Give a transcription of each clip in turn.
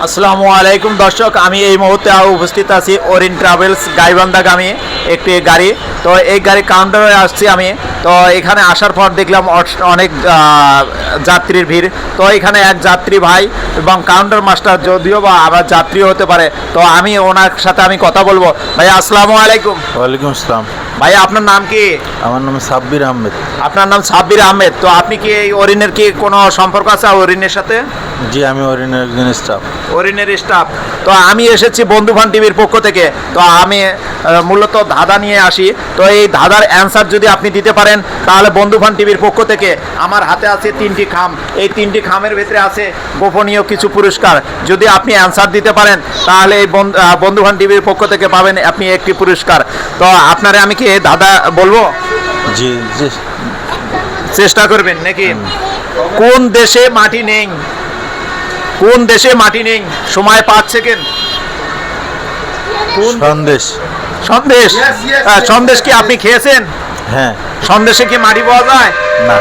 আসসালামু আলাইকুম দর্শক, আমি এই মুহূর্তে উপস্থিত আছি ওরিন ট্রাভেলস গাইবান্ধাগামী একটি গাড়ি। তো এই গাড়ি কাউন্টারে আসছি আমি। তো এখানে আসার পর দেখলাম অনেক যাত্রীর ভিড়। তো এখানে এক যাত্রী ভাই এবং কাউন্টার মাস্টার, যদিও বা আবার যাত্রী হতে পারে, তো আমি ওনার সাথে আমি কথা বলবো। ভাই আসসালামু আলাইকুম। ওয়ালাইকুম আসসালাম। ভাই আপনার নাম কি? আমার নাম সাব্বির আহমেদ। আপনার নাম সাব্বির আহমেদ। তো আপনি কি এই ওরিনের কি কোনো সম্পর্ক আছে ওরিনের সাথে? জি, আমি ওরিনের একজন স্টাফ। ওরিনের স্টাফ। তো আমি এসেছি বন্ধুভান টিভির পক্ষ থেকে। তো আমি মূলত ধাঁধা নিয়ে আসি। তো এই ধাঁধার অ্যান্সার যদি আপনি দিতে পারেন, তাহলে বন্ধুভান টিভির পক্ষ থেকে আমার হাতে আছে 3টি খাম। এই 3টি খামের ভিতরে আছে গোপনীয় কিছু পুরস্কার। যদি আপনি অ্যান্সার দিতে পারেন, তাহলে এই বন্ধুভান টিভির পক্ষ থেকে পাবেন আপনি একটি পুরস্কার। তো আপনারে আমি কি ধাঁধা বলবো? জি জি। চেষ্টা করবেন নাকি? কোন দেশে মাটি নেই? কোন দেশে মাটি নেই? সময় 5 সেকেন্ড। সন্দেশ। সন্দেশ? সন্দেশ কি আপনি খেয়েছেন? হ্যাঁ। সন্দেশে কি মাটি পাওয়া যায় না।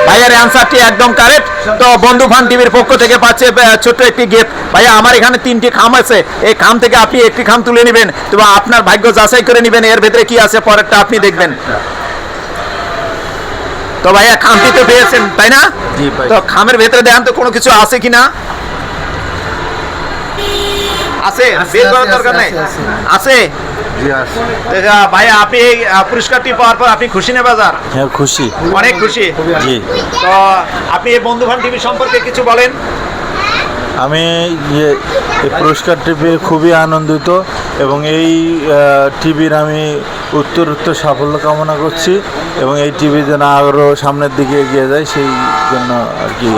ভাইয়ার অ্যান্সারটি একদম কারেক্ট। তো বন্ধুভান টিভির পক্ষ থেকে পাচ্ছে ছোট্ট একটি গিফট। ভাইয়া আমার এখানে 3টি খাম আছে, এই খাম থেকে আপনি একটি খাম তুলে নেবেন, তো আপনার ভাগ্য যাচাই করে নেবেন এর ভেতরে কি আছে, পরেরটা আপনি দেখবেন। তো ভাইয়া খামটি তো পেয়েছেন, তাই না? জি ভাই। তো খামের ভেতরে দেখেন তো কোনো কিছু আছে কিনা। আছে? বের করার দরকার নাই? আছে? জি আছে। ভাইয়া আপনি এই পুরস্কারটি পাওয়ার পর আপনি খুশি না বাজার? হ্যাঁ, খুশি। অনেক খুশি। জি। তো আপনি এই বন্ধুভান টিভি সম্পর্কে কিছু বলেন। আমি এই পুরস্কারটি পেয়ে খুবই আনন্দিত এবং এই টিভির আমি উত্তরোত্তর সাফল্য কামনা করছি এবং এই টিভি যেন আরও সামনের দিকে এগিয়ে যায় সেই জন্য আর কি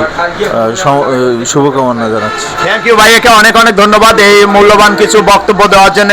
শুভকামনা জানাচ্ছি। থ্যাংক ইউ ভাইয়াকে অনেক অনেক ধন্যবাদ এই মূল্যবান কিছু বক্তব্য দেওয়ার জন্য।